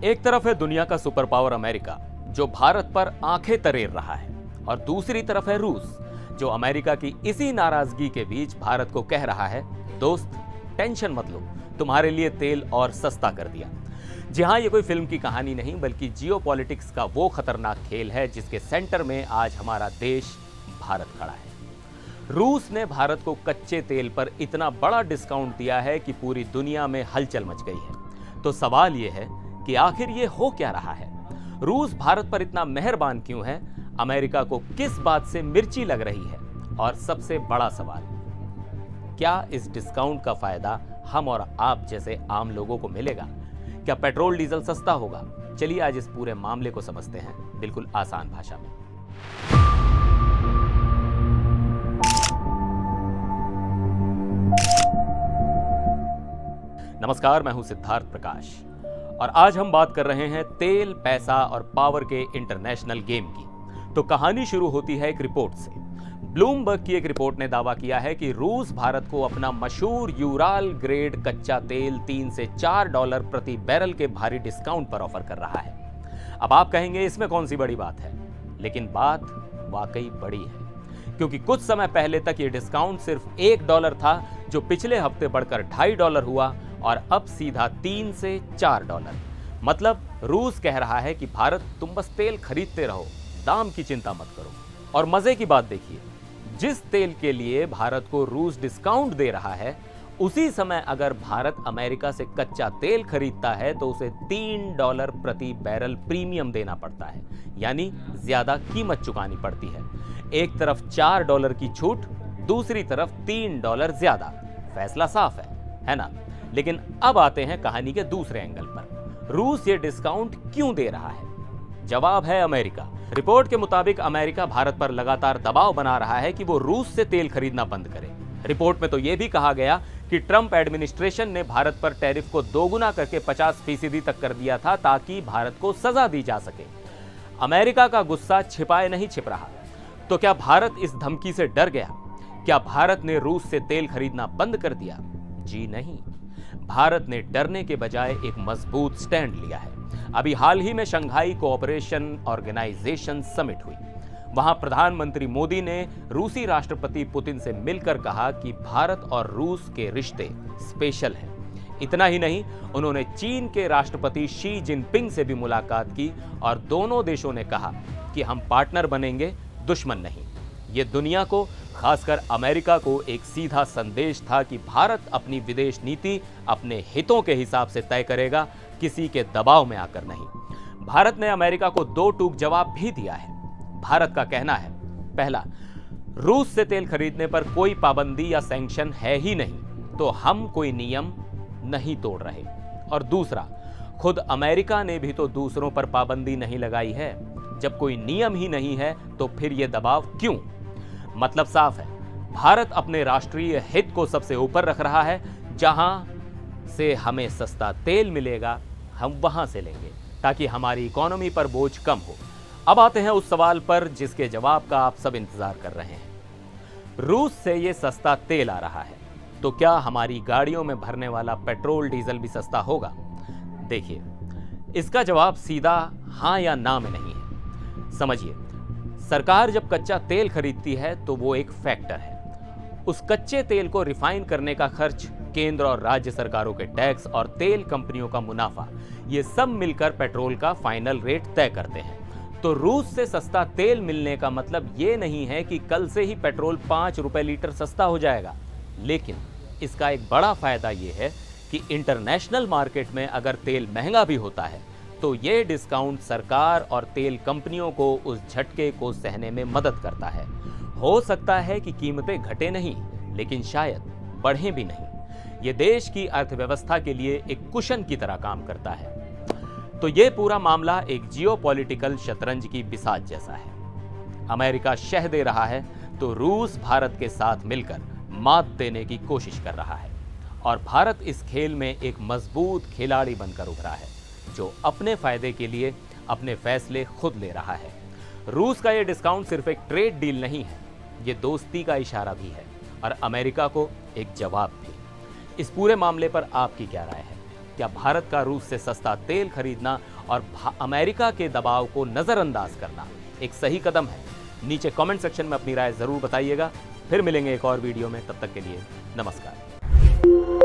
एक तरफ है दुनिया का सुपर पावर अमेरिका, जो भारत पर आंखें तरेर रहा है, और दूसरी तरफ है रूस, जो अमेरिका की इसी नाराजगी के बीच भारत को कह रहा है, दोस्त टेंशन मत लो, तुम्हारे लिए तेल और सस्ता कर दिया। जी हाँ, ये कोई फिल्म की कहानी नहीं, बल्कि जियोपॉलिटिक्स का वो खतरनाक खेल है जिसके सेंटर में आज हमारा देश भारत खड़ा है। रूस ने भारत को कच्चे तेल पर इतना बड़ा डिस्काउंट दिया है कि पूरी दुनिया में हलचल मच गई है। तो सवाल ये है कि आखिर ये हो क्या रहा है? रूस भारत पर इतना मेहरबान क्यों है? अमेरिका को किस बात से मिर्ची लग रही है? और सबसे बड़ा सवाल, क्या इस डिस्काउंट का फायदा हम और आप जैसे आम लोगों को मिलेगा? क्या पेट्रोल डीजल सस्ता होगा? चलिए आज इस पूरे मामले को समझते हैं बिल्कुल आसान भाषा में। नमस्कार, मैं हूं सिद्धार्थ प्रकाश और आज हम बात कर रहे हैं तेल, पैसा और पावर के इंटरनेशनल गेम की। तो कहानी शुरू होती है एक रिपोर्ट से। ब्लूमबर्ग की एक रिपोर्ट ने दावा किया है कि रूस भारत को अपना मशहूर यूराल ग्रेड कच्चा तेल $3 से $4 प्रति बैरल के भारी डिस्काउंट पर ऑफर कर रहा है। अब आप कहेंगे इसमें कौन सी बड़ी बात है, लेकिन बात वाकई बड़ी है, क्योंकि कुछ समय पहले तक ये डिस्काउंट सिर्फ $1 था, जो पिछले हफ्ते बढ़कर $2.5 हुआ और अब सीधा $3 से $4। मतलब रूस कह रहा है कि भारत तुम बस तेल खरीदते रहो, दाम की चिंता मत करो। और मजे की बात देखिए, जिस तेल के लिए भारत को रूस डिस्काउंट दे रहा है, उसी समय अगर भारत अमेरिका से कच्चा तेल खरीदता है तो उसे $3 प्रति बैरल प्रीमियम देना पड़ता है, यानी ज्यादा कीमत चुकानी पड़ती है। एक तरफ $4 की छूट, दूसरी तरफ $3 ज्यादा। फैसला साफ है ना? लेकिन अब आते हैं कहानी के दूसरे एंगल पर। रूस ये डिस्काउंट क्यों दे रहा है? जवाब है अमेरिका। रिपोर्ट के मुताबिक अमेरिका भारत पर लगातार दबाव बना रहा है कि वो रूस से तेल खरीदना बंद करे। रिपोर्ट में तो यह भी कहा गया कि ट्रंप एडमिनिस्ट्रेशन ने भारत पर टैरिफ को दोगुना करके 50% तक कर दिया था, ताकि भारत को सजा दी जा सके। अमेरिका का गुस्सा छिपाए नहीं छिप रहा। तो क्या भारत इस धमकी से डर गया? क्या भारत ने रूस से तेल खरीदना बंद कर दिया? जी नहीं, भारत ने डरने के बजाय एक मजबूत स्टैंड लिया है। अभी हाल ही में शंघाई कोऑपरेशन ऑर्गेनाइजेशन समिट हुई। वहां प्रधानमंत्री मोदी ने रूसी राष्ट्रपति पुतिन से मिलकर कहा कि भारत और रूस के रिश्ते स्पेशल हैं। इतना ही नहीं, उन्होंने चीन के राष्ट्रपति शी जिनपिंग से भी मुलाकात की और दोनों देशों ने कहा कि हम पार्टनर बनेंगे, दुश्मन नहीं। ये दुनिया को, खासकर अमेरिका को एक सीधा संदेश था कि भारत अपनी विदेश नीति अपने हितों के हिसाब से तय करेगा, किसी के दबाव में आकर नहीं। भारत ने अमेरिका को 2 टूक जवाब भी दिया है। भारत का कहना है, पहला, रूस से तेल खरीदने पर कोई पाबंदी या सैंक्शन है ही नहीं, तो हम कोई नियम नहीं तोड़ रहे। और दूसरा, खुद अमेरिका ने भी तो दूसरों पर पाबंदी नहीं लगाई है। जब कोई नियम ही नहीं है तो फिर यह दबाव क्यों? मतलब साफ है, भारत अपने राष्ट्रीय हित को सबसे ऊपर रख रहा है। जहां से हमें सस्ता तेल मिलेगा, हम वहां से लेंगे, ताकि हमारी इकोनॉमी पर बोझ कम हो। अब आते हैं उस सवाल पर जिसके जवाब का आप सब इंतजार कर रहे हैं। रूस से ये सस्ता तेल आ रहा है, तो क्या हमारी गाड़ियों में भरने वाला पेट्रोल डीजल भी सस्ता होगा? देखिए, इसका जवाब सीधा हां या ना में नहीं है। समझिए, सरकार जब कच्चा तेल खरीदती है तो वो एक फैक्टर है। उस कच्चे तेल को रिफाइन करने का खर्च, केंद्र और राज्य सरकारों के टैक्स और तेल कंपनियों का मुनाफा, ये सब मिलकर पेट्रोल का फाइनल रेट तय करते हैं। तो रूस से सस्ता तेल मिलने का मतलब ये नहीं है कि कल से ही पेट्रोल ₹5 लीटर सस्ता हो जाएगा। लेकिन इसका एक बड़ा फायदा ये है कि इंटरनेशनल मार्केट में अगर तेल महंगा भी होता है तो ये डिस्काउंट सरकार और तेल कंपनियों को उस झटके को सहने में मदद करता है। हो सकता है कि कीमतें घटे नहीं, लेकिन शायद बढ़ें भी नहीं। ये देश की अर्थव्यवस्था के लिए एक कुशन की तरह काम करता है। तो ये पूरा मामला एक जियोपॉलिटिकल शतरंज की बिसात जैसा है। अमेरिका शह दे रहा है तो रूस भारत के साथ मिलकर मात देने की कोशिश कर रहा है, और भारत इस खेल में एक मजबूत खिलाड़ी बनकर उभरा है, जो अपने फायदे के लिए अपने फैसले खुद ले रहा है। रूस का यह डिस्काउंट सिर्फ एक ट्रेड डील नहीं है, ये दोस्ती का इशारा भी है और अमेरिका को एक जवाब भी। इस पूरे मामले पर आपकी क्या राय है? क्या भारत का रूस से सस्ता तेल खरीदना और अमेरिका के दबाव को नजरअंदाज करना एक सही कदम है? नीचे कमेंट सेक्शन में अपनी राय जरूर बताइएगा। फिर मिलेंगे एक और वीडियो में, तब तक के लिए नमस्कार।